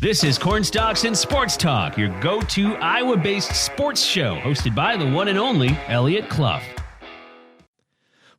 This is Cornstalks and Sports Talk, your go-to Iowa-based sports show, hosted by the one and only Eliot Clough.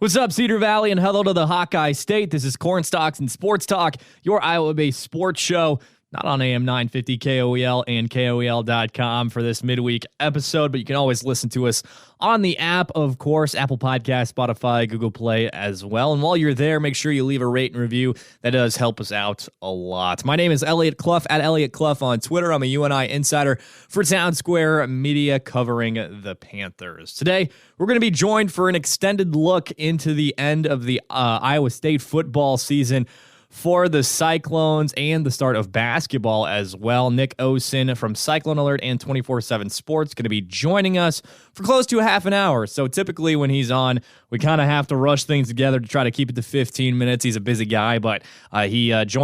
What's up, Cedar Valley, and hello to the Hawkeye State. This is Cornstalks and Sports Talk, your Iowa-based sports show, not on AM 950 KOEL and KOEL.com for this midweek episode, but you can always listen to us on the app, of course, Apple Podcasts, Spotify, Google Play as well. And while you're there, make sure you leave a rate and review. That does help us out a lot. My name is Eliot Clough, at Eliot Clough on Twitter. I'm a UNI insider for Town Square Media covering the Panthers. Today, we're going to be joined for an extended look into the end of the Iowa State football season for the Cyclones and the start of basketball as well. Nick Osen from Cyclone Alert and 24/7 Sports going to be joining us for close to a half an hour. So typically when he's on, we kind of have to rush things together to try to keep it to 15 minutes. He's a busy guy, but he was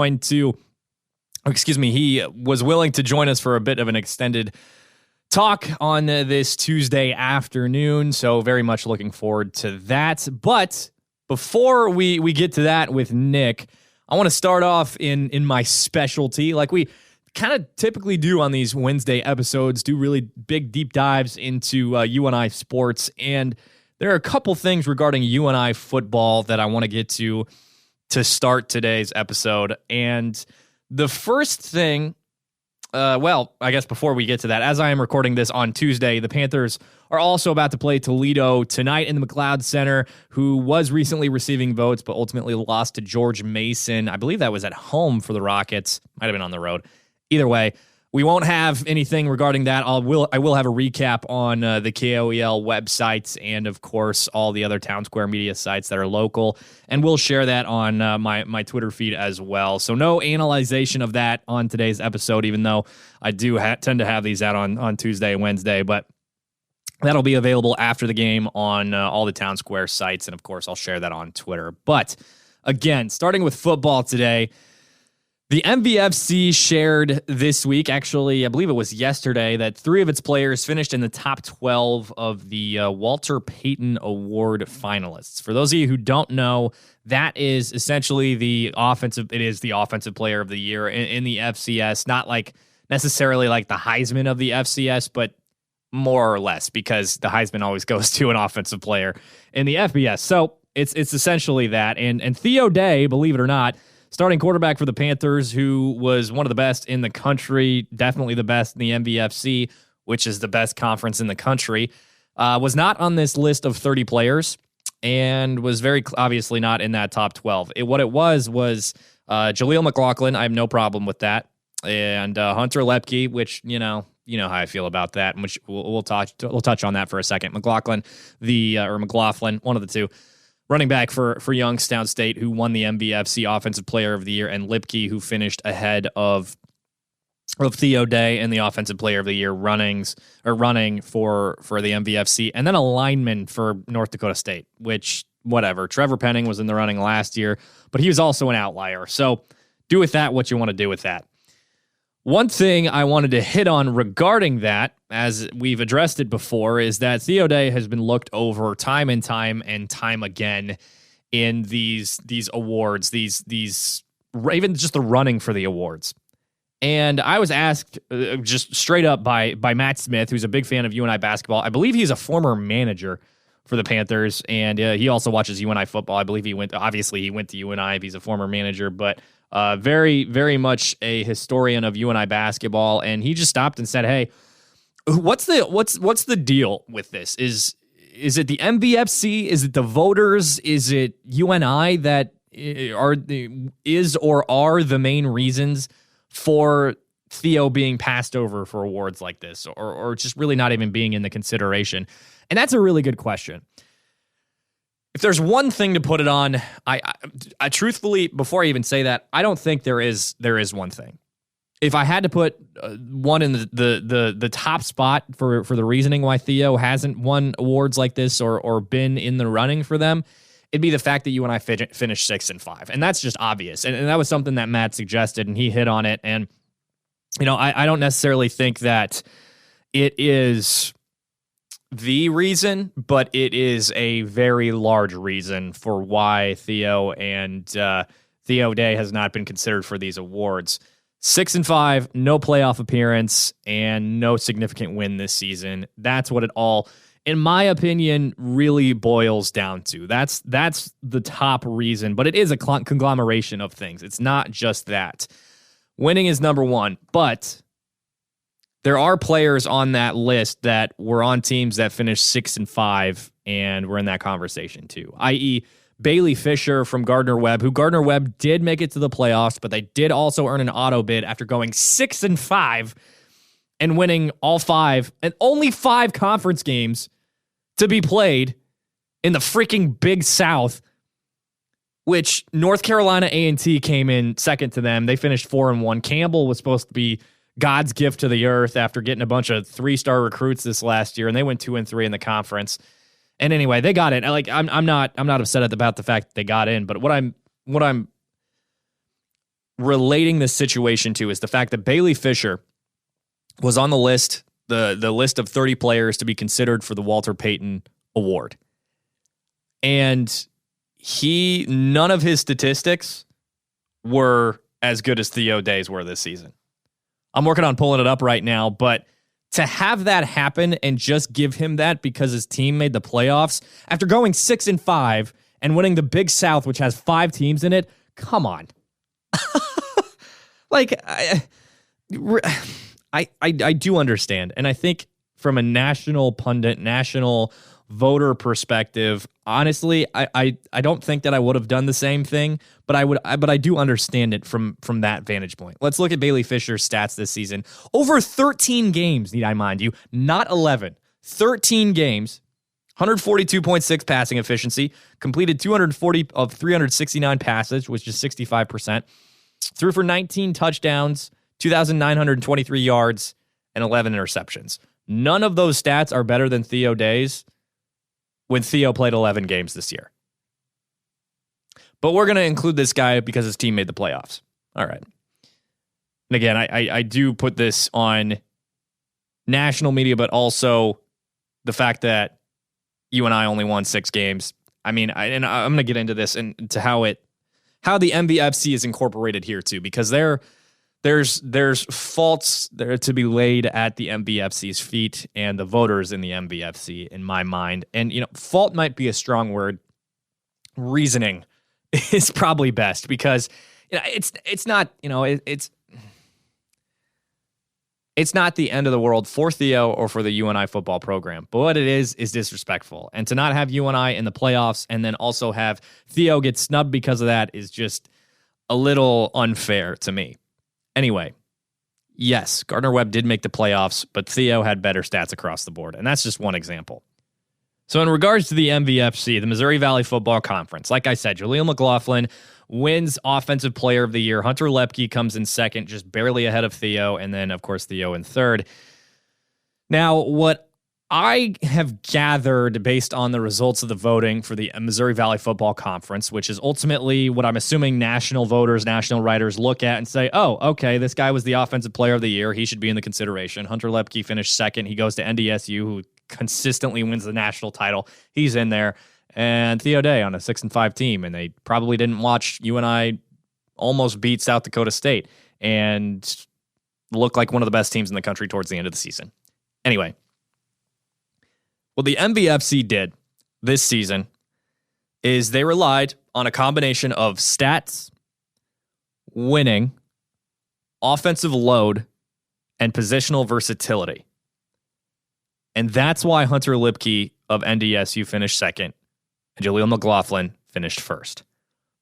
willing to join us for a bit of an extended talk on this Tuesday afternoon. So very much looking forward to that. But before we get to that with Nick, I want to start off in my specialty, like we kind of typically do on these Wednesday episodes, do really big deep dives into UNI sports. And there are a couple things regarding UNI football that I want to get to start today's episode. And the first thing, I guess before we get to that, as I am recording this on Tuesday, the Panthers are also about to play Toledo tonight in the McLeod Center, who was recently receiving votes, but ultimately lost to George Mason. I believe that was at home for the Rockets. Might have been on the road. Either way, we won't have anything regarding that. I will have a recap on the KOEL websites and, of course, all the other Town Square Media sites that are local, and we'll share that on my Twitter feed as well. So no analyzation of that on today's episode, even though I do tend to have these out on Tuesday and Wednesday, but that'll be available after the game on all the Town Square sites, and of course, I'll share that on Twitter. But again, starting with football today, the MVFC shared this week, actually, I believe it was yesterday, that 3 of its players finished in the top 12 of the Walter Payton Award finalists. For those of you who don't know, that is essentially the offensive player of the year in the FCS, not like necessarily like the Heisman of the FCS, but more or less, because the Heisman always goes to an offensive player in the FBS. So it's essentially that. And Theo Day, believe it or not, starting quarterback for the Panthers, who was one of the best in the country, definitely the best in the MVFC, which is the best conference in the country, was not on this list of 30 players and was very obviously not in that top 12. What it was Jaleel McLaughlin. I have no problem with that. And Hunter Lepke, which, you know how I feel about that, and which we'll touch on that for a second. McLaughlin, one of the two, running back for Youngstown State, who won the MVFC Offensive Player of the Year, and Lipke, who finished ahead of Theo Day in the Offensive Player of the Year running for the MVFC, and then a lineman for North Dakota State, which, whatever. Trevor Penning was in the running last year, but he was also an outlier. So do with that what you want to do with that. One thing I wanted to hit on regarding that, as we've addressed it before, is that Theo Day has been looked over time and time again in these awards, these even just the running for the awards. And I was asked just straight up by Matt Smith, who's a big fan of UNI basketball. I believe he's a former manager for the Panthers, and he also watches UNI football. I believe he went to UNI if he's a former manager, but very, very much a historian of UNI basketball, and he just stopped and said, "Hey, what's the deal with this? Is it the MVFC? Is it the voters? Is it UNI that are the main reasons for Theo being passed over for awards like this, or just really not even being in the consideration?" And that's a really good question. If there's one thing to put it on, I truthfully, before I even say that, I don't think there is one thing. If I had to put one in the top spot for the reasoning why Theo hasn't won awards like this or been in the running for them, it'd be the fact that UNI finished 6-5, and that's just obvious. And that was something that Matt suggested, and he hit on it. And I don't necessarily think that it is the reason, but it is a very large reason for why Theo Day has not been considered for these awards. 6-5, no playoff appearance, and no significant win this season. That's what it all, in my opinion, really boils down to. That's the top reason, but it is a conglomeration of things. It's not just that. Winning is number one, but there are players on that list that were on teams that finished 6-5 and were in that conversation too, i.e., Bailey Fisher from Gardner-Webb, who Gardner-Webb did make it to the playoffs, but they did also earn an auto bid after going 6-5 and winning all 5 and only 5 conference games to be played in the freaking Big South, which North Carolina A&T came in second to them. They finished 4-1. Campbell was supposed to be God's gift to the earth after getting a bunch of 3-star recruits this last year, and they went 2-3 in the conference. And anyway, they got it. Like I'm not upset about the fact that they got in, but what I'm relating this situation to is the fact that Bailey Fisher was on the list, the list of 30 players to be considered for the Walter Payton Award. And none of his statistics were as good as Theo Day's were this season. I'm working on pulling it up right now, but to have that happen and just give him that because his team made the playoffs after going 6-5 and winning the Big South, which has 5 teams in it, come on. Like, I do understand. And I think from a national pundit, national voter perspective, honestly, I don't think that I would have done the same thing, but I do understand it from that vantage point. Let's look at Bailey Fisher's stats this season. Over 13 games, need I mind you, not 11. 13 games, 142.6 passing efficiency, completed 240 of 369 passes, which is 65%. Threw for 19 touchdowns, 2,923 yards, and 11 interceptions. None of those stats are better than Theo Day's when Theo played 11 games this year. But we're going to include this guy because his team made the playoffs. All right. And again, I do put this on national media, but also the fact that you and I only won 6 games. I mean, I'm going to get into this and to how the MVFC is incorporated here too, because there's faults there to be laid at the MVFC's feet and the voters in the MVFC, in my mind. And, fault might be a strong word. Reasoning is probably best because it's not, it's not the end of the world for Theo or for the UNI football program. But what it is disrespectful. And to not have UNI in the playoffs and then also have Theo get snubbed because of that is just a little unfair to me. Anyway, yes, Gardner-Webb did make the playoffs, but Theo had better stats across the board. And that's just one example. So in regards to the MVFC, the Missouri Valley Football Conference, like I said, Jaleel McLaughlin wins Offensive Player of the Year. Hunter Lepke comes in second, just barely ahead of Theo. And then, of course, Theo in third. Now, what I have gathered based on the results of the voting for the Missouri Valley Football Conference, which is ultimately what I'm assuming national voters, national writers look at and say, oh, okay, this guy was the Offensive Player of the Year. He should be in the consideration. Hunter Lepke finished second. He goes to NDSU, who consistently wins the national title. He's in there. And Theo Day on a 6-5 team. And they probably didn't watch UNI almost beat South Dakota State and look like one of the best teams in the country towards the end of the season. Anyway. What the MVFC did this season is they relied on a combination of stats, winning, offensive load, and positional versatility. And that's why Hunter Lepke of NDSU finished second and Jaleel McLaughlin finished first.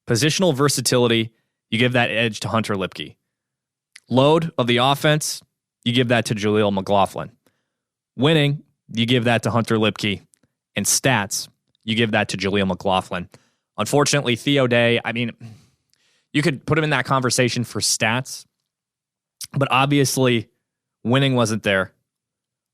Positional versatility, you give that edge to Hunter Lepke. Load of the offense, you give that to Jaleel McLaughlin. Winning, you give that to Hunter Lepke. And stats, you give that to Jaleel McLaughlin. Unfortunately, Theo Day, I mean, you could put him in that conversation for stats, but obviously winning wasn't there.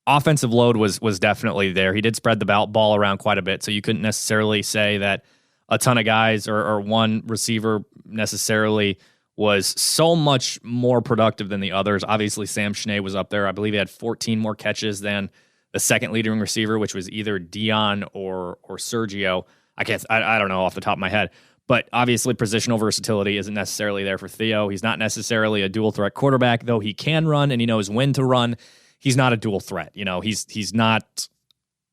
Offensive load was definitely there. He did spread the ball around quite a bit, so you couldn't necessarily say that a ton of guys or one receiver necessarily was so much more productive than the others. Obviously, Sam Schnee was up there. I believe he had 14 more catches than the second leading receiver, which was either Dion or Sergio. I don't know off the top of my head. But obviously, positional versatility isn't necessarily there for Theo. He's not necessarily a dual threat quarterback, though he can run and he knows when to run. He's not a dual threat. He's not.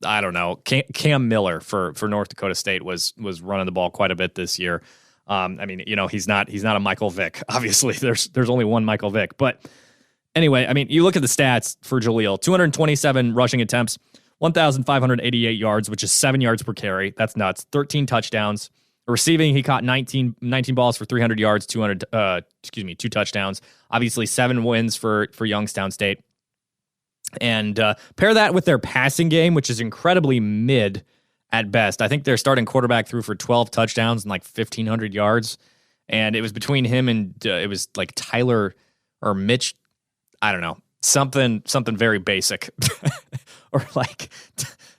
I don't know. Cam Miller for North Dakota State was running the ball quite a bit this year. He's not a Michael Vick. Obviously, there's only one Michael Vick. But anyway, you look at the stats for Jaleel: 227 rushing attempts, 1,588 yards, which is 7 yards per carry. That's nuts. 13 touchdowns. Receiving, he caught 19 balls for 300 yards, 2 touchdowns. Obviously, 7 wins for Youngstown State. And pair that with their passing game, which is incredibly mid at best. I think their starting quarterback threw for 12 touchdowns and 1,500 yards. And it was between him and it was like Tyler or Mitch. I don't know. Something very basic. Or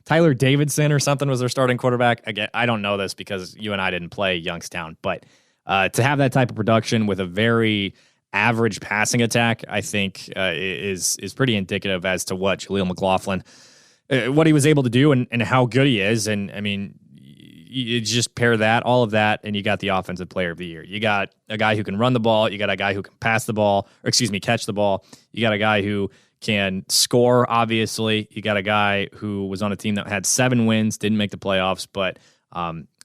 Tyler Davidson or something was their starting quarterback. Again, I don't know this because you and I didn't play Youngstown. But to have that type of production with a very average passing attack, I think is pretty indicative as to what Jaleel McLaughlin, what he was able to do and how good he is. And you just pair all of that, and you got the offensive player of the year. You got a guy who can run the ball. You got a guy who can catch the ball. You got a guy who can score, obviously. You got a guy who was on a team that had 7 wins, didn't make the playoffs, but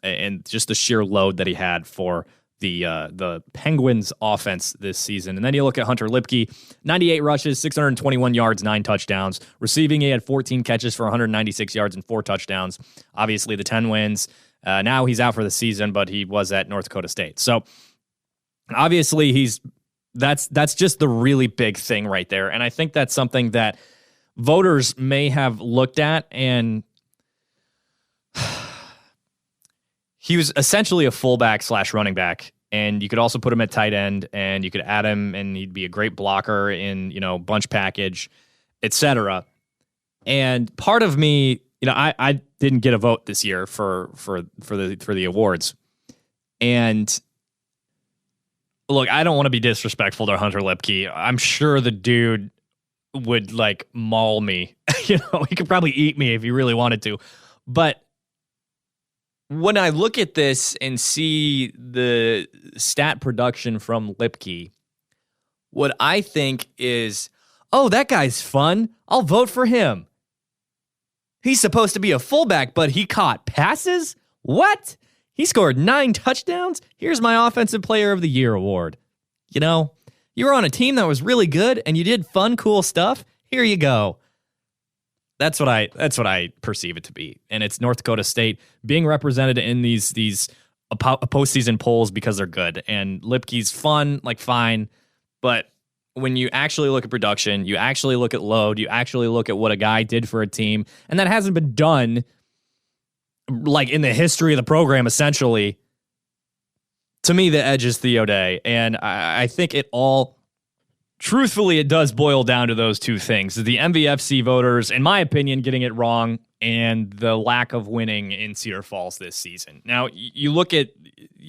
and just the sheer load that he had for the Penguins offense this season. And then you look at Hunter Lipke, 98 rushes, 621 yards, 9 touchdowns. Receiving, he had 14 catches for 196 yards and 4 touchdowns. Obviously, the 10 wins. Now he's out for the season, but he was at North Dakota State. So obviously that's just the really big thing right there. And I think that's something that voters may have looked at, and he was essentially a fullback / running back. And you could also put him at tight end, and you could add him, and he'd be a great blocker in, bunch package, etc. And part of me, I didn't get a vote this year for the awards. And look, I don't want to be disrespectful to Hunter Lipke. I'm sure the dude would maul me. He could probably eat me if he really wanted to. But when I look at this and see the stat production from Lipke, what I think is, oh, that guy's fun. I'll vote for him. He's supposed to be a fullback, but he caught passes? What? He scored 9 touchdowns? Here's my Offensive Player of the Year award. You were on a team that was really good and you did fun, cool stuff. Here you go. That's what I perceive it to be. And it's North Dakota State being represented in these postseason polls because they're good. And Lipke's fun, fine. But when you actually look at production, you actually look at load, you actually look at what a guy did for a team, and that hasn't been done in the history of the program, essentially. To me, the edge is Theo Day. And I think it all, truthfully, it does boil down to those two things. The MVFC voters, in my opinion, getting it wrong, and the lack of winning in Cedar Falls this season. Now, you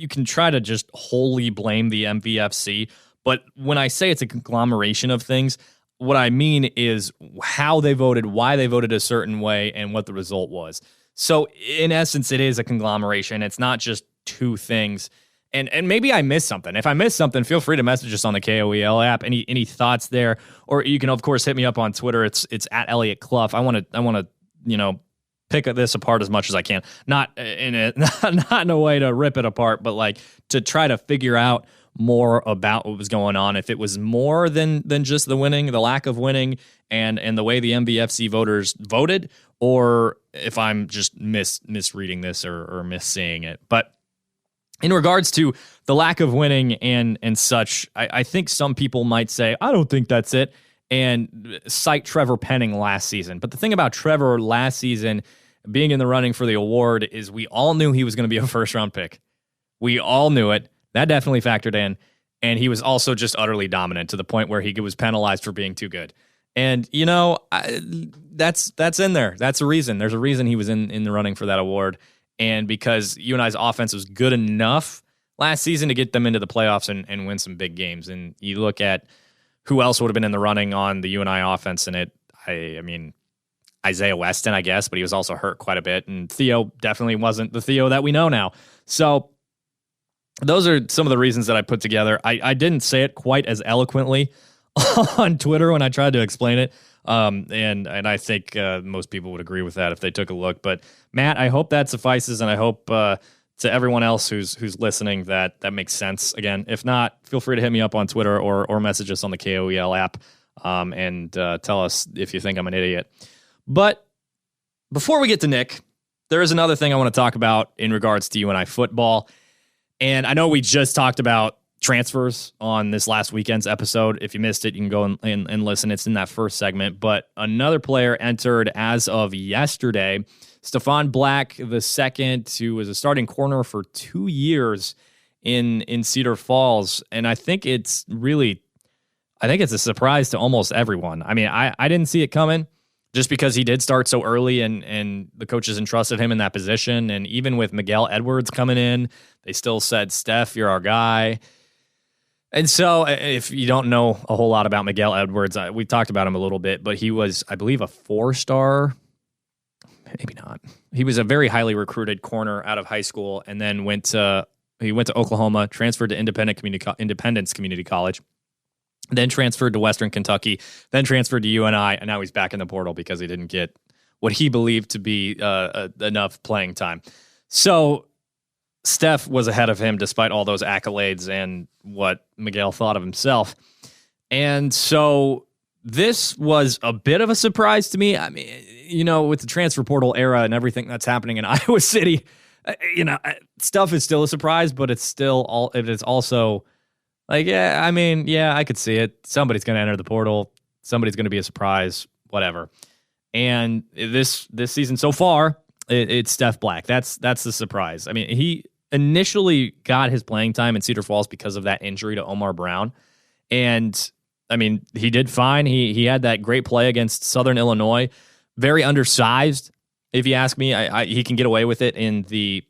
can try to just wholly blame the MVFC, but when I say it's a conglomeration of things, what I mean is how they voted, why they voted a certain way, and what the result was. So, in essence, it is a conglomeration. It's not just two things. And maybe I missed something. If I missed something, feel free to message us on the KOEL app. Any thoughts there? Or you can, of course, hit me up on Twitter. It's at Eliot Clough. I want to pick this apart as much as I can. Not in a way to rip it apart, but to try to figure out more about what was going on. If it was more than just the winning, the lack of winning, and the way the MVFC voters voted, or if I'm just misreading this or misseeing it. But in regards to the lack of winning and such, I think some people might say, I don't think that's it, and cite Trevor Penning last season. But the thing about Trevor last season being in the running for the award is we all knew he was going to be a first-round pick. We all knew it. That definitely factored in. And he was also just utterly dominant to the point where he was penalized for being too good. And, that's in there. That's a reason. There's a reason he was in the running for that award. And because UNI's offense was good enough last season to get them into the playoffs and win some big games. And you look at who else would have been in the running on the UNI offense, and I mean, Isaiah Weston, I guess, but he was also hurt quite a bit. And Theo definitely wasn't the Theo that we know now. So those are some of the reasons that I put together. I didn't say it quite as eloquently on Twitter when I tried to explain it. And I think most people would agree with that if they took a look. But Matt, I hope that suffices, and I hope to everyone else who's listening that makes sense. Again, if not, feel free to hit me up on Twitter or message us on the KOEL app and tell us if you think I'm an idiot. But before we get to Nick, there is another thing I want to talk about in regards to UNI football. And I know we just talked about transfers on this last weekend's episode. If you missed it, you can go and listen. It's in that first segment. But another player entered as of yesterday, Stefan Black II, who was a starting corner for 2 years in Cedar Falls. And I think it's a surprise to almost everyone. I mean, I didn't see it coming just because he did start so early and the coaches entrusted him in that position. And even with Miguel Edwards coming in, they still said, Steph, you're our guy. And so if you don't know a whole lot about Miguel Edwards, we talked about him a little bit, but he was, I believe, a 4-star. Maybe not. He was a very highly recruited corner out of high school, and then went to Oklahoma, transferred to Independence Community College, then transferred to Western Kentucky, then transferred to UNI, and now he's back in the portal because he didn't get what he believed to be enough playing time. So Steph was ahead of him despite all those accolades and what Miguel thought of himself. And so this was a bit of a surprise to me. I mean, with the transfer portal era and everything that's happening in Iowa City, stuff is still a surprise, but it's also like, I could see it. Somebody's going to enter the portal. Somebody's going to be a surprise, whatever. And this season so far, it's Steph Black. That's the surprise. I mean, he initially got his playing time in Cedar Falls because of that injury to Omar Brown. And I mean, he did fine. He had that great play against Southern Illinois. Very undersized, if you ask me. He can get away with it in the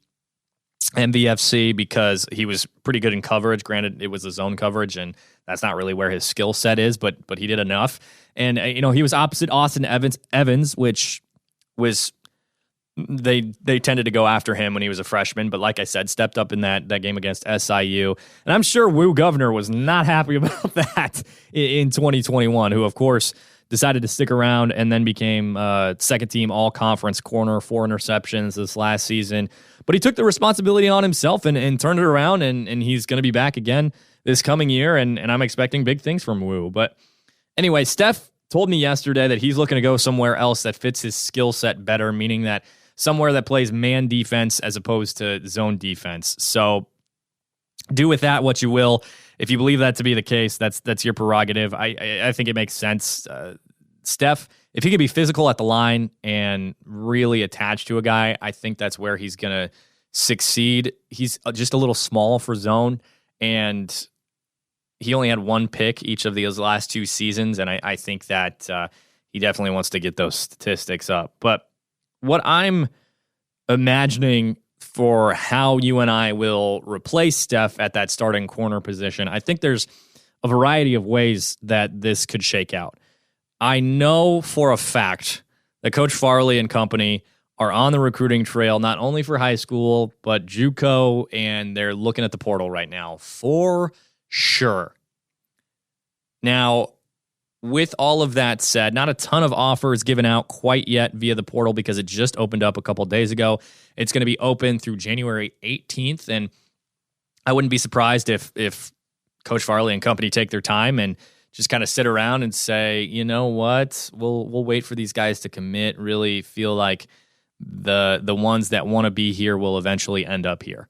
MVFC because he was pretty good in coverage. Granted, it was a zone coverage, and that's not really where his skill set is, but he did enough. And, he was opposite Austin Evans, which was they tended to go after him when he was a freshman, but like I said, stepped up in that game against SIU. And I'm sure Woo Governor was not happy about that in 2021, who, of course, decided to stick around and then became second-team all-conference corner, 4 interceptions this last season. But he took the responsibility on himself and turned it around, and he's going to be back again this coming year, and I'm expecting big things from Woo. But anyway, Steph told me yesterday that he's looking to go somewhere else that fits his skill set better, meaning that somewhere that plays man defense as opposed to zone defense. So do with that what you will. If you believe that to be the case, that's your prerogative. I think it makes sense. Steph, if he could be physical at the line and really attached to a guy, I think that's where he's going to succeed. He's just a little small for zone, and he only had 1 pick each of those last 2 seasons, and I think that he definitely wants to get those statistics up. But what I'm imagining for how UNI will replace Steph at that starting corner position, I think there's a variety of ways that this could shake out. I know for a fact that Coach Farley and company are on the recruiting trail, not only for high school, but JUCO, and they're looking at the portal right now for sure. Now, with all of that said, not a ton of offers given out quite yet via the portal because it just opened up a couple days ago. It's going to be open through January 18th, and I wouldn't be surprised if Coach Farley and company take their time and just kind of sit around and say, you know what, we'll wait for these guys to commit, really feel like the ones that want to be here will eventually end up here.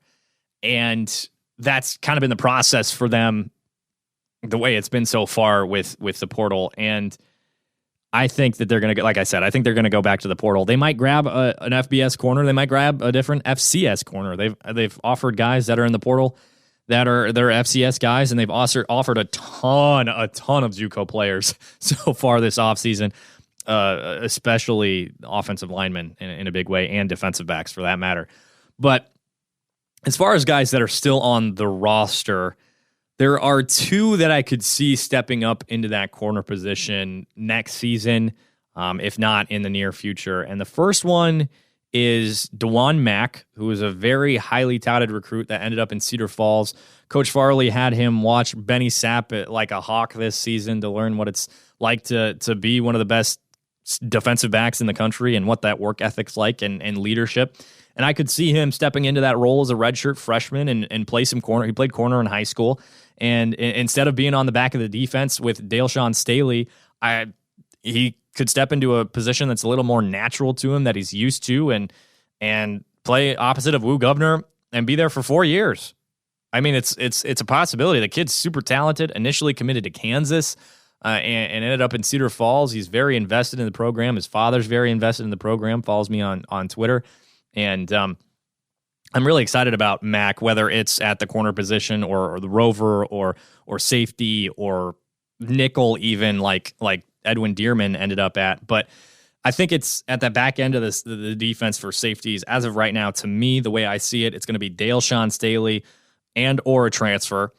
And that's kind of been the process for them, the way it's been so far with the portal. And I think that they're going to, like I said, I think they're going to go back to the portal. They might grab an FBS corner. They might grab a different FCS corner. They've offered guys that are in the portal that are their FCS guys, and they've also offered a ton of JUCO players so far this offseason, especially offensive linemen in a big way, and defensive backs for that matter. But as far as guys that are still on the roster, there are 2 that I could see stepping up into that corner position next season, if not in the near future. And the first one is DeJuan Mack, who was a very highly touted recruit that ended up in Cedar Falls. Coach Farley had him watch Benny Sapp like a hawk this season to learn what it's like to be one of the best defensive backs in the country and what that work ethic's like and leadership. And I could see him stepping into that role as a redshirt freshman and play some corner. He played corner in high school. And instead of being on the back of the defense with Dale-Sean Staley, he could step into a position that's a little more natural to him that he's used to and play opposite of Wu Governor and be there for 4 years. I mean, it's a possibility. The kid's super talented, initially committed to Kansas and ended up in Cedar Falls. He's very invested in the program. His father's very invested in the program, follows me on Twitter. And I'm really excited about Mac, whether it's at the corner position or the rover or safety or nickel, even like Edwin Dearman ended up at. But I think it's at the back end of the defense for safeties. As of right now, to me, the way I see it, it's going to be Dale-Sean Staley and or a transfer.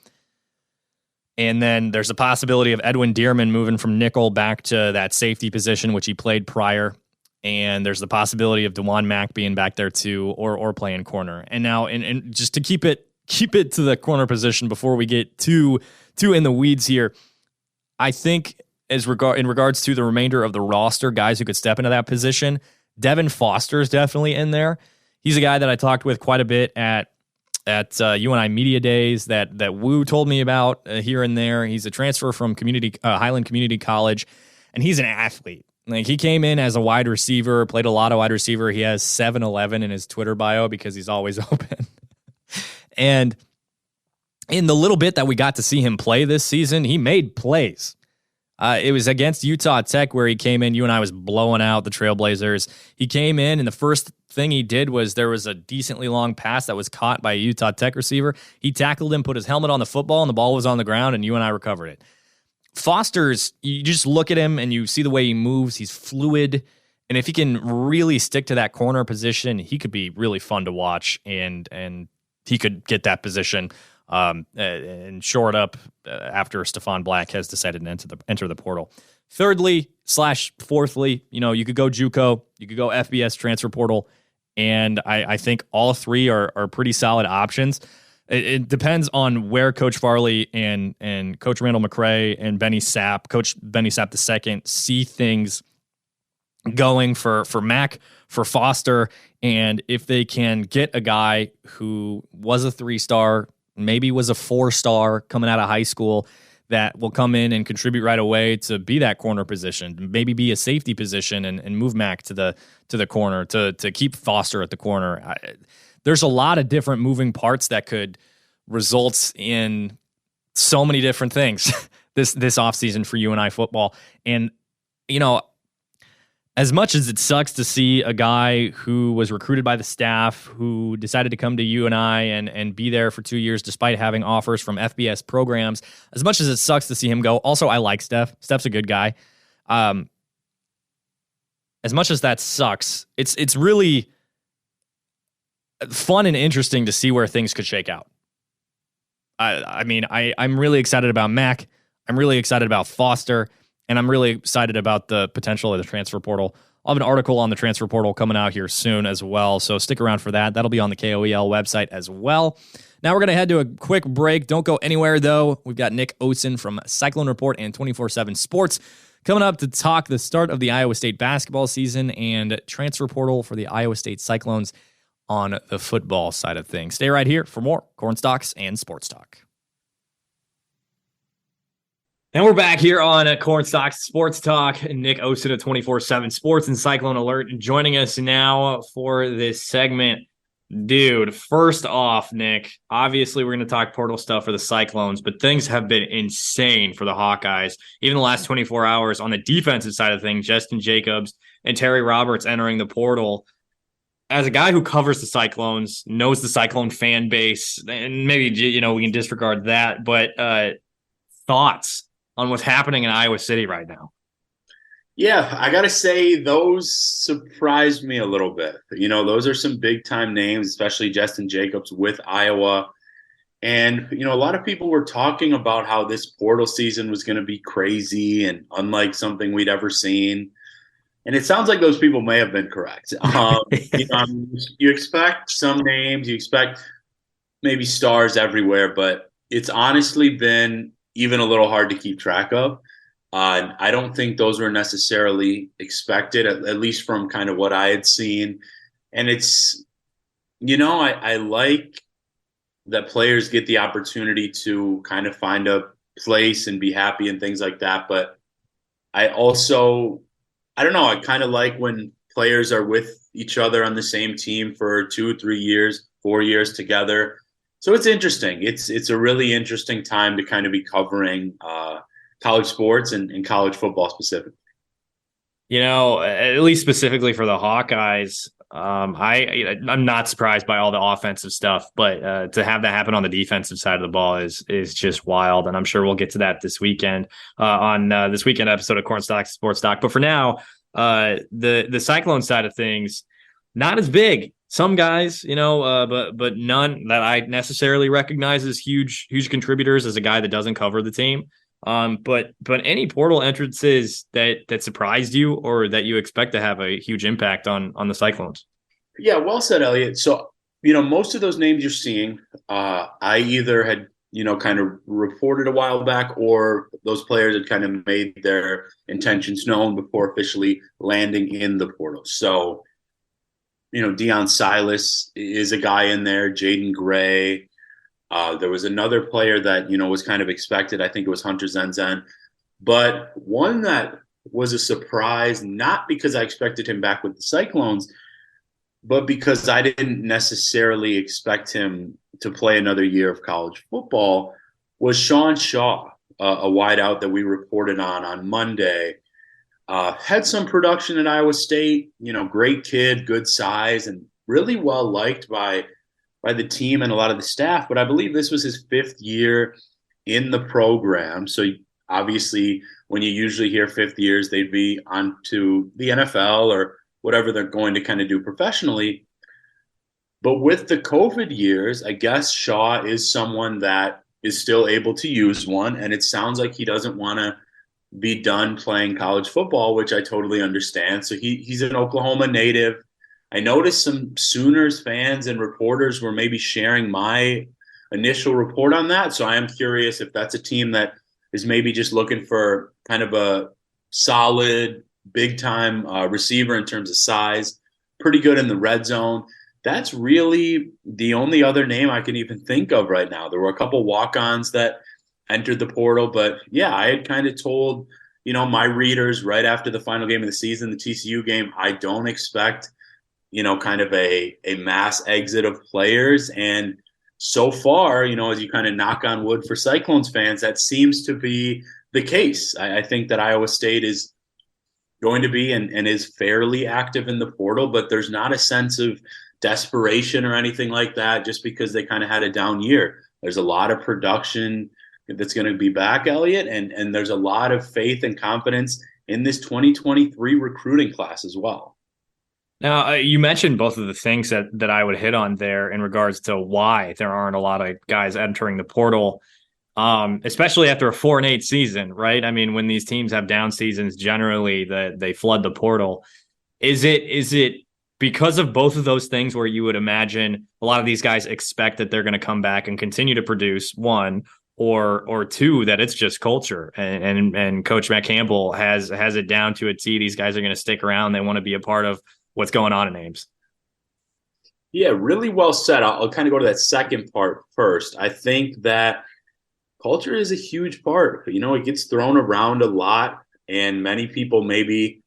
And then there's a possibility of Edwin Dearman moving from nickel back to that safety position, which he played prior. And there's the possibility of DeJuan Mack being back there too, or playing corner. And now, and just to keep it to the corner position before we get too in the weeds here, I think in regards to the remainder of the roster, guys who could step into that position, Devin Foster is definitely in there. He's a guy that I talked with quite a bit at UNI Media Days that Wu told me about here and there. He's a transfer from Highland Community College, and he's an athlete. Like, he came in as a wide receiver, played a lot of wide receiver. He has 7-11 in his Twitter bio because he's always open. And in the little bit that we got to see him play this season, he made plays. It was against Utah Tech where he came in. UNI was blowing out the Trailblazers. He came in, and the first thing he did was there was a decently long pass that was caught by a Utah Tech receiver. He tackled him, put his helmet on the football, and the ball was on the ground, and UNI recovered it. Foster's, you just look at him and you see the way he moves. He's fluid. And if he can really stick to that corner position, he could be really fun to watch. And he could get that position and shore it up after Stefan Black has decided to enter the portal. Thirdly/fourthly, you could go JUCO, you could go FBS transfer portal. And I think all three are pretty solid options. It depends on where Coach Farley and Coach Randall McCray and Coach Benny Sapp II see things going for Mac, for Foster, and if they can get a guy who was a 3-star, maybe was a 4-star coming out of high school that will come in and contribute right away to be that corner position, maybe be a safety position and move Mac to the corner to keep Foster at the corner. There's a lot of different moving parts that could result in so many different things this offseason for UNI football. And, as much as it sucks to see a guy who was recruited by the staff, who decided to come to UNI and be there for 2 years despite having offers from FBS programs, as much as it sucks to see him go, also I like Steph. Steph's a good guy. As much as that sucks, it's really fun and interesting to see where things could shake out. I'm really excited about Mac. I'm really excited about Foster, and I'm really excited about the potential of the transfer portal. I'll have an article on the transfer portal coming out here soon as well, so stick around for that. That'll be on the KOEL website as well. Now we're going to head to a quick break. Don't go anywhere, though. We've got Nick Osen from Cyclone Report and 24/7 Sports coming up to talk the start of the Iowa State basketball season and transfer portal for the Iowa State Cyclones on the football side of things. Stay right here for more Cornstalks and Sports Talk. And we're back here on Cornstalks Sports Talk. Nick Osen of 24/7 Sports and Cyclone Alert joining us now for this segment. Dude, first off, Nick, obviously we're going to talk portal stuff for the Cyclones, but things have been insane for the Hawkeyes. Even the last 24 hours on the defensive side of things, Justin Jacobs and Terry Roberts entering the portal. As a guy who covers the Cyclones, knows the Cyclone fan base, and maybe, we can disregard that, but thoughts on what's happening in Iowa City right now? Yeah, I got to say those surprised me a little bit. Those are some big-time names, especially Justin Jacobs with Iowa. And, a lot of people were talking about how this portal season was going to be crazy and unlike something we'd ever seen. And it sounds like those people may have been correct. You expect some names, you expect maybe stars everywhere, but it's honestly been even a little hard to keep track of. I don't think those were necessarily expected, at least from kind of what I had seen. And it's, I like that players get the opportunity to kind of find a place and be happy and things like that. But I don't know, I kind of like when players are with each other on the same team for 2, 3 years, 4 years together. So it's interesting. It's a really interesting time to kind of be covering college sports and college football specifically. At least specifically for the Hawkeyes, I'm not surprised by all the offensive stuff, but to have that happen on the defensive side of the ball is just wild, and I'm sure we'll get to that this weekend on this weekend episode of Cornstalk Sports Talk. But for now, the Cyclone side of things, not as big. Some guys, but none that I necessarily recognize as huge contributors as a guy that doesn't cover the team. But any portal entrances that surprised you or that you expect to have a huge impact on the Cyclones? Yeah, well said, Eliot. So, most of those names you're seeing, I either had, kind of reported a while back, or those players had kind of made their intentions known before officially landing in the portal. So, Deion Silas is a guy in there, Jaden Gray. There was another player that, was kind of expected. I think it was Hunter Zenzen. But one that was a surprise, not because I expected him back with the Cyclones, but because I didn't necessarily expect him to play another year of college football, was Sean Shaw, a wideout that we reported on Monday. Had some production at Iowa State, great kid, good size, and really well liked by the team and a lot of the staff. But I believe this was his 5th year in the program. So obviously when you usually hear 5th years, they'd be on to the NFL or whatever they're going to kind of do professionally. But with the COVID years, I guess Shaw is someone that is still able to use one. And it sounds like he doesn't want to be done playing college football, which I totally understand. So he's an Oklahoma native. I noticed some Sooners fans and reporters were maybe sharing my initial report on that. So I am curious if that's a team that is maybe just looking for kind of a solid, big-time receiver in terms of size, pretty good in the red zone. That's really the only other name I can even think of right now. There were a couple walk-ons that entered the portal, but yeah, I had kind of told, my readers right after the final game of the season, the TCU game, I don't expect, kind of a mass exit of players. And so far, as you kind of knock on wood for Cyclones fans, that seems to be the case. I think that Iowa State is going to be and is fairly active in the portal, but there's not a sense of desperation or anything like that just because they kind of had a down year. There's a lot of production that's going to be back, Eliot, and there's a lot of faith and confidence in this 2023 recruiting class as well. Now, you mentioned both of the things that I would hit on there in regards to why there aren't a lot of guys entering the portal, especially after a 4-8 season, right? I mean, when these teams have down seasons, generally they flood the portal. Is it because of both of those things where you would imagine a lot of these guys expect that they're going to come back and continue to produce, one, or two, that it's just culture and Coach Matt Campbell has it down to a T. These guys are going to stick around. They want to be a part of what's going on in Ames. Yeah, really well said. I'll kind of go to that second part first. I think that culture is a huge part. It gets thrown around a lot, and many people maybe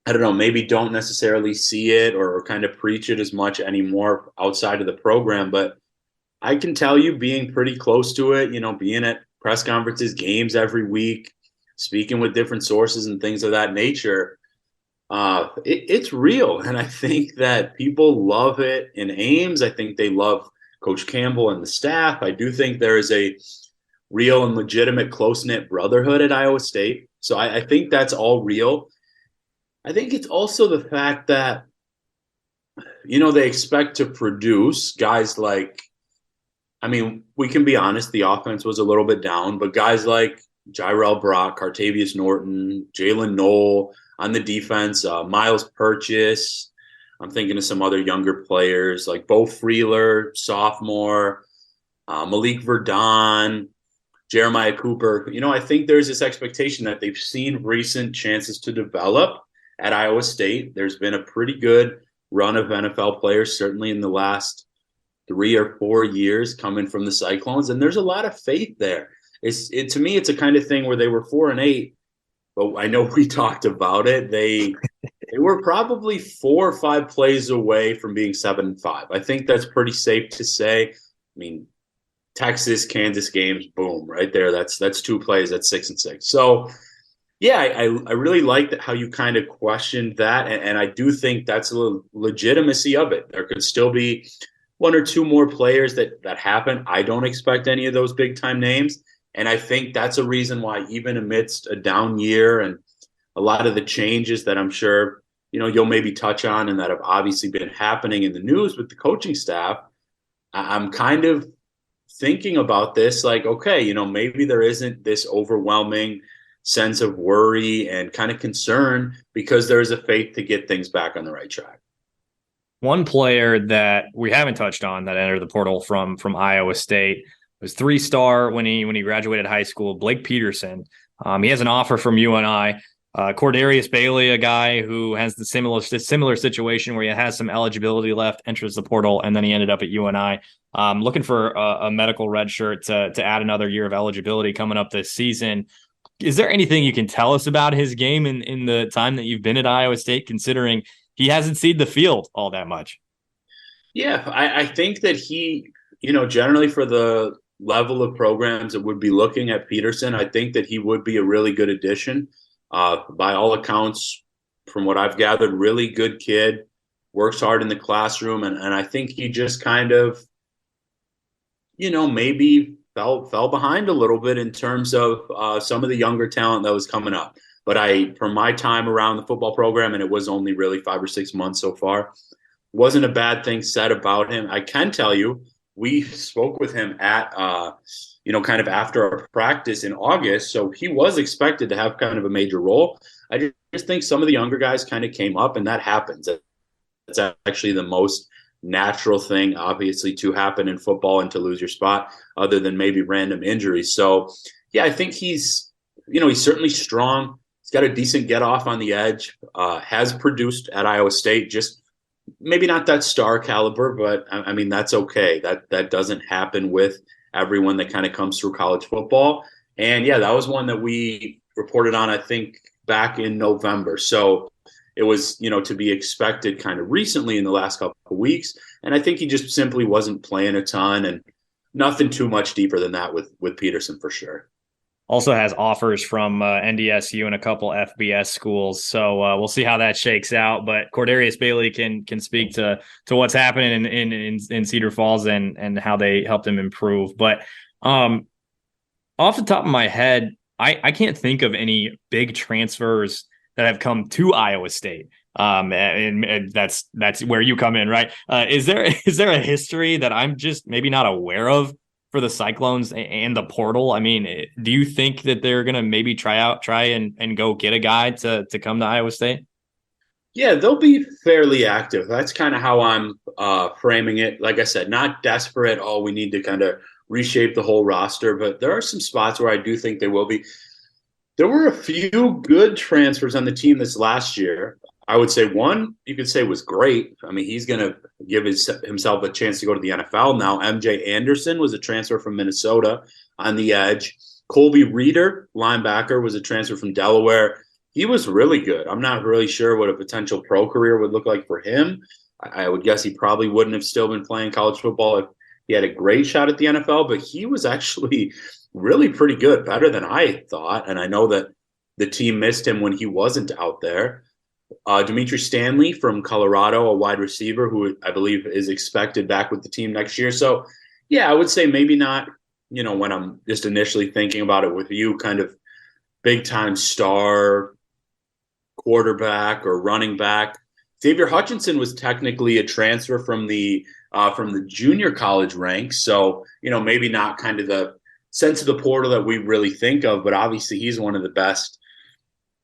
don't necessarily see it or kind of preach it as much anymore outside of the program. But I can tell you, being pretty close to it, being at press conferences, games every week, speaking with different sources and things of that nature, it's real. And I think that people love it in Ames. I think they love Coach Campbell and the staff. I do think there is a real and legitimate close-knit brotherhood at Iowa State. So I think that's all real. I think it's also the fact that, they expect to produce guys like, we can be honest, the offense was a little bit down, but guys like Jyrell Brock, Cartavius Norton, Jalen Knoll, on the defense. Miles Purchase. I'm thinking of some other younger players like Bo Freeler, sophomore, Malik Verdon, Jeremiah Cooper. I think there's this expectation that they've seen recent chances to develop at Iowa State. There's been a pretty good run of NFL players, certainly in the last 3 or 4 years coming from the Cyclones, and there's a lot of faith there. To me, it's a kind of thing where they were 4-8, but I know we talked about it. They were probably 4 or 5 plays away from being 7-5. I think that's pretty safe to say. I mean, Texas, Kansas games, boom, right there. That's 2 plays. That's 6-6. So, yeah, I really like how you kind of questioned that, and I do think that's a legitimacy of it. There could still be 1 or 2 more players that happen. I don't expect any of those big-time names, and I think that's a reason why even amidst a down year and a lot of the changes that I'm sure you'll maybe touch on and that have obviously been happening in the news with the coaching staff, I'm kind of thinking about this like, okay, maybe there isn't this overwhelming sense of worry and kind of concern because there is a faith to get things back on the right track. One player that we haven't touched on that entered the portal from Iowa State was 3-star when he graduated high school, Blake Peterson. He has an offer from UNI. Cordarius Bailey, a guy who has the similar situation where he has some eligibility left, enters the portal, and then he ended up at UNI. Looking for a medical red shirt to add another year of eligibility coming up this season. Is there anything you can tell us about his game in the time that you've been at Iowa State, considering he hasn't seen the field all that much? Yeah, I think that he, generally for the level of programs that would be looking at Peterson, I think that he would be a really good addition. By all accounts, from what I've gathered, really good kid, works hard in the classroom, and I think he just kind of, maybe fell behind a little bit in terms of some of the younger talent that was coming up. But from my time around the football program, and it was only really 5 or 6 months so far, wasn't a bad thing said about him. I can tell you, we spoke with him at kind of after our practice in August. So he was expected to have kind of a major role. I just think some of the younger guys kind of came up, and that happens. It's actually the most natural thing, obviously, to happen in football and to lose your spot, other than maybe random injuries. So, yeah, I think he's certainly strong. He's got a decent get off on the edge, has produced at Iowa State, just maybe not that star caliber, but I mean, that's okay. That doesn't happen with everyone that kind of comes through college football. And yeah, that was one that we reported on, I think, back in November. So it was, to be expected kind of recently in the last couple of weeks. And I think he just simply wasn't playing a ton, and nothing too much deeper than that with Peterson for sure. Also has offers from NDSU and a couple FBS schools. So we'll see how that shakes out. But Cordarius Bailey can speak to what's happening in Cedar Falls and how they helped him improve. But off the top of my head, I can't think of any big transfers that have come to Iowa State. And that's where you come in, right? Is there a history that I'm just maybe not aware of for the Cyclones and the portal? I mean, do you think that they're going to maybe try and go get a guy to come to Iowa State? Yeah, they'll be fairly active. That's kind of how I'm framing it. Like I said, not desperate. Oh, we need to kind of reshape the whole roster, but there are some spots where I do think they will be. There were a few good transfers on the team this last year. I would say one you could say was great. I mean, he's going to give himself a chance to go to the NFL now. MJ Anderson was a transfer from Minnesota on the edge. Colby Reeder, linebacker, was a transfer from Delaware. He was really good. I'm not really sure what a potential pro career would look like for him. I would guess he probably wouldn't have still been playing college football if he had a great shot at the NFL, but he was actually really pretty good, better than I thought. And I know that the team missed him when he wasn't out there. Dimitri Stanley from Colorado, a wide receiver who I believe is expected back with the team next year. So, yeah, I would say maybe not, when I'm just initially thinking about it with you, kind of big-time star quarterback or running back. Xavier Hutchinson was technically a transfer from the junior college ranks. So, maybe not kind of the sense of the portal that we really think of, but obviously he's one of the best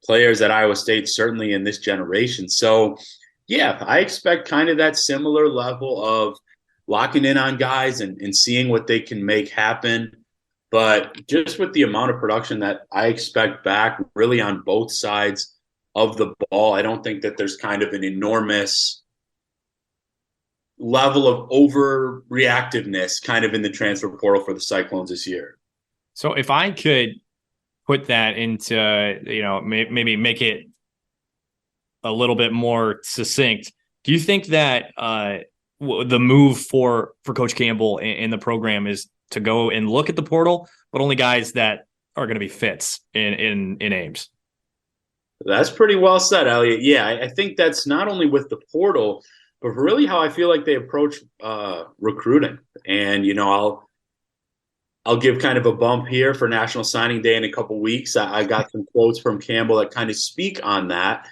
players at Iowa State, certainly in this generation. So, yeah, I expect kind of that similar level of locking in on guys and seeing what they can make happen. But just with the amount of production that I expect back really on both sides of the ball, I don't think that there's kind of an enormous level of overreactiveness kind of in the transfer portal for the Cyclones this year. So if I could put that into, maybe make it a little bit more succinct, do you think that the move for Coach Campbell in the program is to go and look at the portal, but only guys that are going to be fits in Ames? That's pretty well said, Eliot. Yeah, I think that's not only with the portal, but really how I feel like they approach recruiting. And, I'll give kind of a bump here for National Signing Day in a couple weeks. I got some quotes from Campbell that kind of speak on that.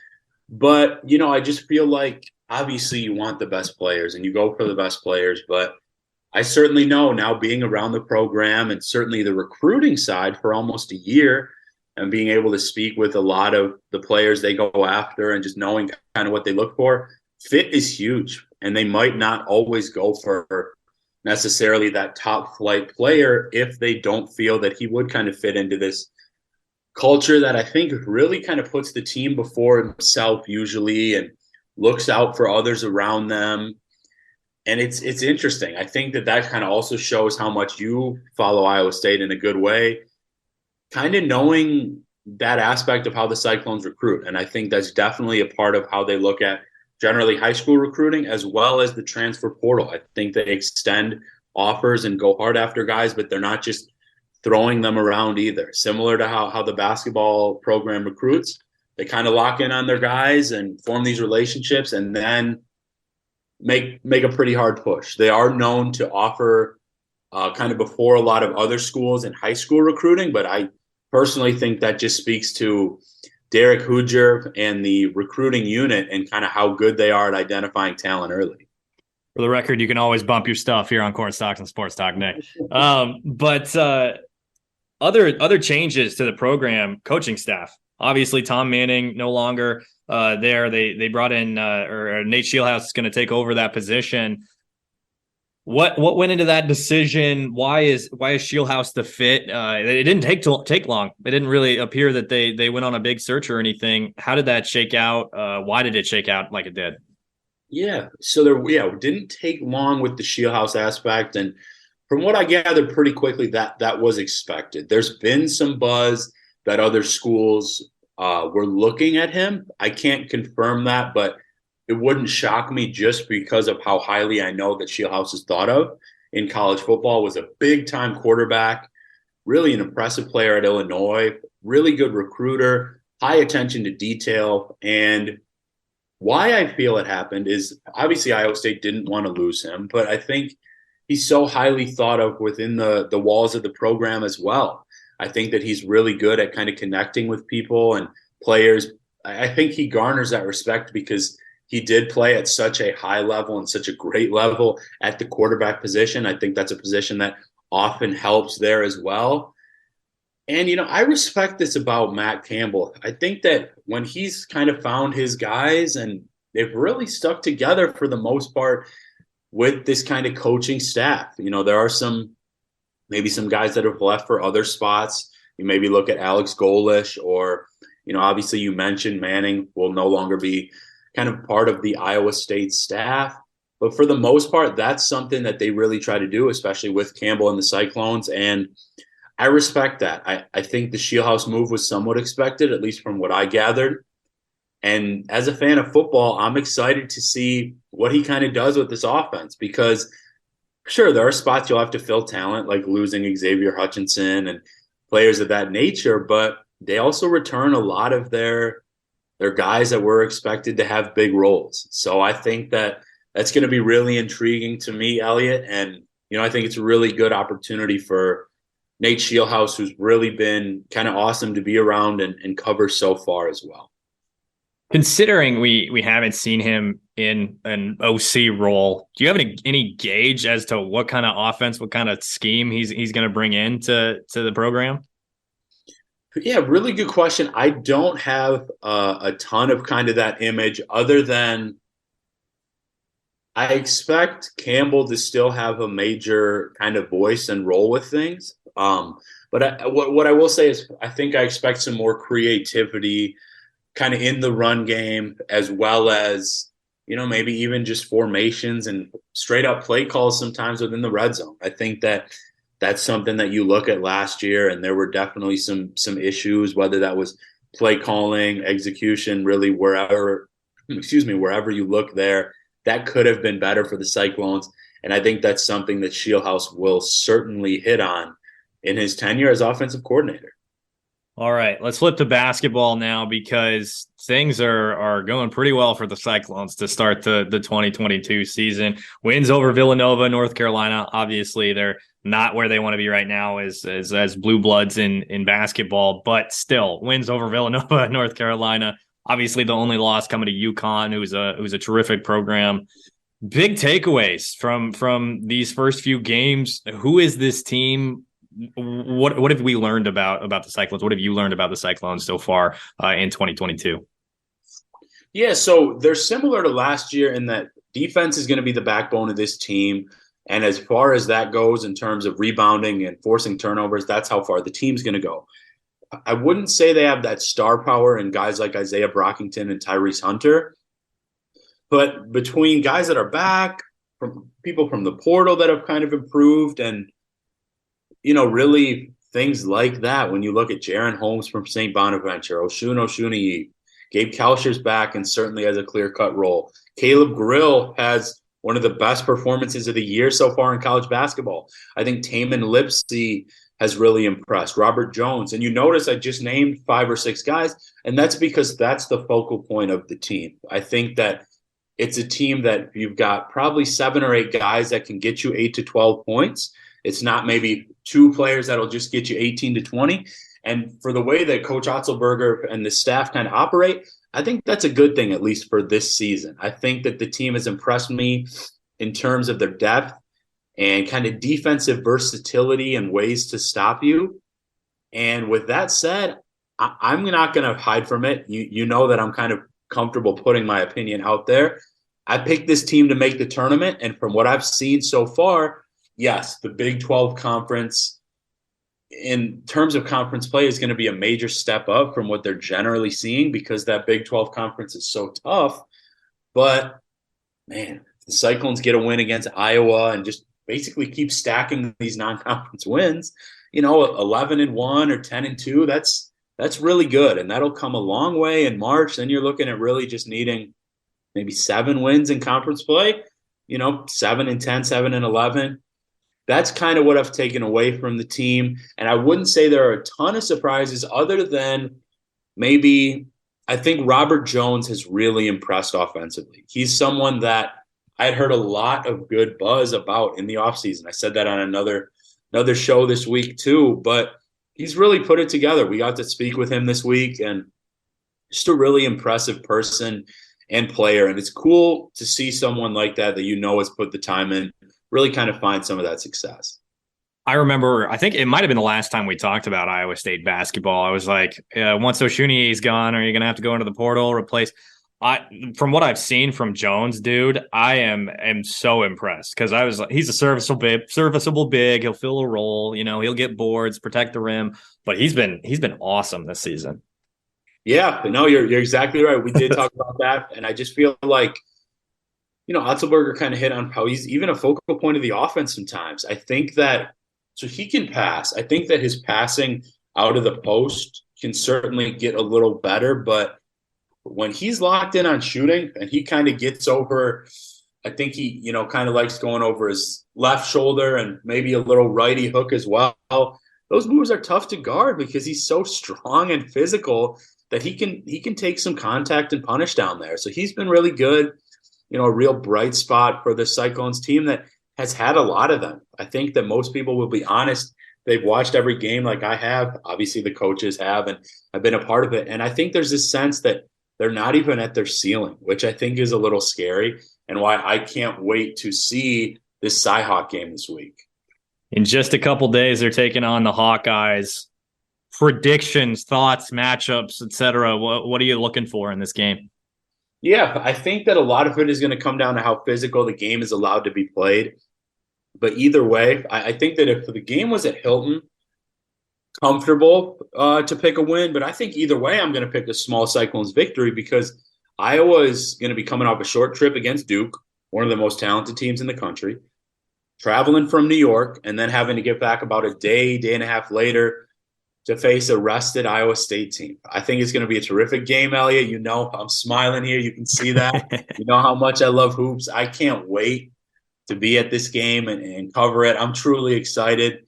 But, I just feel like obviously you want the best players and you go for the best players. But I certainly know now, being around the program and certainly the recruiting side for almost a year, and being able to speak with a lot of the players they go after and just knowing kind of what they look for, fit is huge. And they might not always go for necessarily that top flight player if they don't feel that he would kind of fit into this culture that I think really kind of puts the team before himself usually and looks out for others around them. And it's interesting. I think that kind of also shows how much you follow Iowa State in a good way, kind of knowing that aspect of how the Cyclones recruit. And I think that's definitely a part of how they look at generally high school recruiting as well as the transfer portal. I think they extend offers and go hard after guys, but they're not just throwing them around either. Similar to how the basketball program recruits, they kind of lock in on their guys and form these relationships and then make a pretty hard push. They are known to offer kind of before a lot of other schools in high school recruiting, but I personally think that just speaks to Derek Hooger and the recruiting unit and kind of how good they are at identifying talent early. For the record, you can always bump your stuff here on Corn Stalks and Sports Talk, Nick. But other changes to the program coaching staff. Obviously, Tom Manning no longer there. They brought in or Nate Scheelhaase is going to take over that position. What went into that decision? Why is Scheelhaase the fit? It didn't take long. It didn't really appear that they went on a big search or anything. How did that shake out? Why did it shake out like it did? Yeah, so it didn't take long with the Scheelhaase aspect, and from what I gathered pretty quickly, that was expected. There's been some buzz that other schools were looking at him. I can't confirm that, but it wouldn't shock me just because of how highly I know that Scheelhaase is thought of in college football. Was a big-time quarterback, really an impressive player at Illinois, really good recruiter, high attention to detail. And why I feel it happened is obviously Iowa State didn't want to lose him, but I think he's so highly thought of within the walls of the program as well. I think that he's really good at kind of connecting with people and players. I think he garners that respect because he did play at such a high level and such a great level at the quarterback position. I think that's a position that often helps there as well. And, I respect this about Matt Campbell. I think that when he's kind of found his guys and they've really stuck together for the most part with this kind of coaching staff, there are maybe some guys that have left for other spots. You maybe look at Alex Golish or, obviously you mentioned Manning will no longer be kind of part of the Iowa State staff. But for the most part, that's something that they really try to do, especially with Campbell and the Cyclones. And I respect that. I think the Scheelhaase move was somewhat expected, at least from what I gathered. And as a fan of football, I'm excited to see what he kind of does with this offense because, sure, there are spots you'll have to fill talent, like losing Xavier Hutchinson and players of that nature, but they also return a lot of their guys that were expected to have big roles. So I think that's going to be really intriguing to me, Eliot. And, I think it's a really good opportunity for Nate Scheelhaase, who's really been kind of awesome to be around and cover so far as well. Considering we haven't seen him in an OC role, do you have any gauge as to what kind of offense, what kind of scheme he's going to bring into the program? Yeah, really good question. I don't have a ton of kind of that image other than I expect Campbell to still have a major kind of voice and role with things. But what I will say is I think I expect some more creativity kind of in the run game, as well as, maybe even just formations and straight up play calls sometimes within the red zone. I think that that's something that you look at last year, and there were definitely some issues, whether that was play calling, execution, really wherever you look there, that could have been better for the Cyclones. And I think that's something that Shieldhouse will certainly hit on in his tenure as offensive coordinator. All right, let's flip to basketball now because things are going pretty well for the Cyclones to start the 2022 season. Wins over Villanova, North Carolina. Obviously, they're not where they want to be right now as blue bloods in basketball, but still wins over Villanova, North Carolina. Obviously, the only loss coming to UConn, who's a terrific program. Big takeaways from these first few games. Who is this team? What have we learned about the Cyclones? What have you learned about the Cyclones so far in 2022? Yeah, so they're similar to last year in that defense is going to be the backbone of this team. And as far as that goes in terms of rebounding and forcing turnovers, that's how far the team's going to go. I wouldn't say they have that star power in guys like Isaiah Brockington and Tyrese Hunter. But between guys that are back, from people from the portal that have kind of improved, and really things like that. When you look at Jaron Holmes from St. Bonaventure, Oshuni, Gabe Kalsher's back and certainly has a clear-cut role. Caleb Grill has one of the best performances of the year so far in college basketball. I think Taman Lipsey has really impressed. Robert Jones. And you notice I just named 5 or 6 guys, and that's because that's the focal point of the team. I think that it's a team that you've got probably 7 or 8 guys that can get you 8 to 12 points. It's not maybe 2 players that'll just get you 18 to 20. And for the way that Coach Otzelberger and the staff kind of operate, I think that's a good thing, at least for this season. I think that the team has impressed me in terms of their depth and kind of defensive versatility and ways to stop you. And with that said, I'm not going to hide from it. You know that I'm kind of comfortable putting my opinion out there. I picked this team to make the tournament. And from what I've seen so far, yes, the Big 12 conference in terms of conference play is going to be a major step up from what they're generally seeing because that Big 12 conference is so tough. But, man, the Cyclones get a win against Iowa and just basically keep stacking these non-conference wins, 11-1 or 10-2, that's really good. And that'll come a long way in March. Then you're looking at really just needing maybe 7 wins in conference play, 7-10, 7-11. That's kind of what I've taken away from the team. And I wouldn't say there are a ton of surprises other than maybe I think Robert Jones has really impressed offensively. He's someone that I'd heard a lot of good buzz about in the offseason. I said that on another show this week too, but he's really put it together. We got to speak with him this week, and just a really impressive person and player. And it's cool to see someone like that has put the time in, really kind of find some of that success. I remember, I think it might have been the last time we talked about Iowa State basketball. I was like, once Oshuni is gone, are you going to have to go into the portal, replace? From what I've seen from Jones, dude, I am so impressed because I was like, he's a serviceable big. He'll fill a role, he'll get boards, protect the rim, but he's been awesome this season. Yeah, no, you're exactly right. We did talk about that, and I just feel like, Otzelberger kind of hit on how he's even a focal point of the offense sometimes. I think that so he can pass. I think that his passing out of the post can certainly get a little better, but when he's locked in on shooting and he kind of gets over, I think he, kind of likes going over his left shoulder and maybe a little righty hook as well. Those moves are tough to guard because he's so strong and physical that he can take some contact and punish down there. So he's been really good, a real bright spot for the Cyclones team that has had a lot of them. I think that most people will be honest. They've watched every game like I have. Obviously the coaches have, and I've been a part of it. And I think there's this sense that they're not even at their ceiling, which I think is a little scary and why I can't wait to see this Cyhawk game this week. In just a couple days, they're taking on the Hawkeyes. predictions, thoughts, matchups, etc. What are you looking for in this game? Yeah, I think that a lot of it is going to come down to how physical the game is allowed to be played. But either way, I think that if the game was at Hilton, comfortable to pick a win. But I think either way, I'm going to pick the small Cyclones victory because Iowa is going to be coming off a short trip against Duke, one of the most talented teams in the country, traveling from New York, and then having to get back about a day and a half later to face a rested Iowa State team. I think it's going to be a terrific game, Eliot. You know, I'm smiling here. You can see that. You know how much I love hoops. I can't wait to be at this game and cover it. I'm truly excited.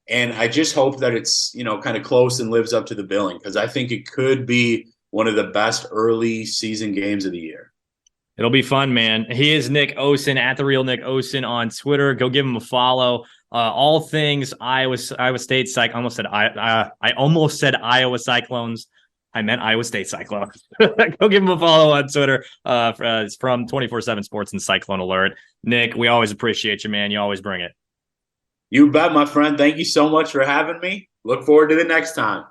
And I just hope that it's, you know, kind of close and lives up to the billing because I think it could be one of the best early season games of the year. It'll be fun, man. He is Nick Osen at the real Nick Osen on Twitter. Go give him a follow. All things Iowa State Cyclones. I almost said Iowa Cyclones. I meant Iowa State Cyclones. Go give him a follow on Twitter. It's from 24/7 Sports and Cyclone Alert. Nick, we always appreciate you, man. You always bring it. You bet, my friend. Thank you so much for having me. Look forward to the next time.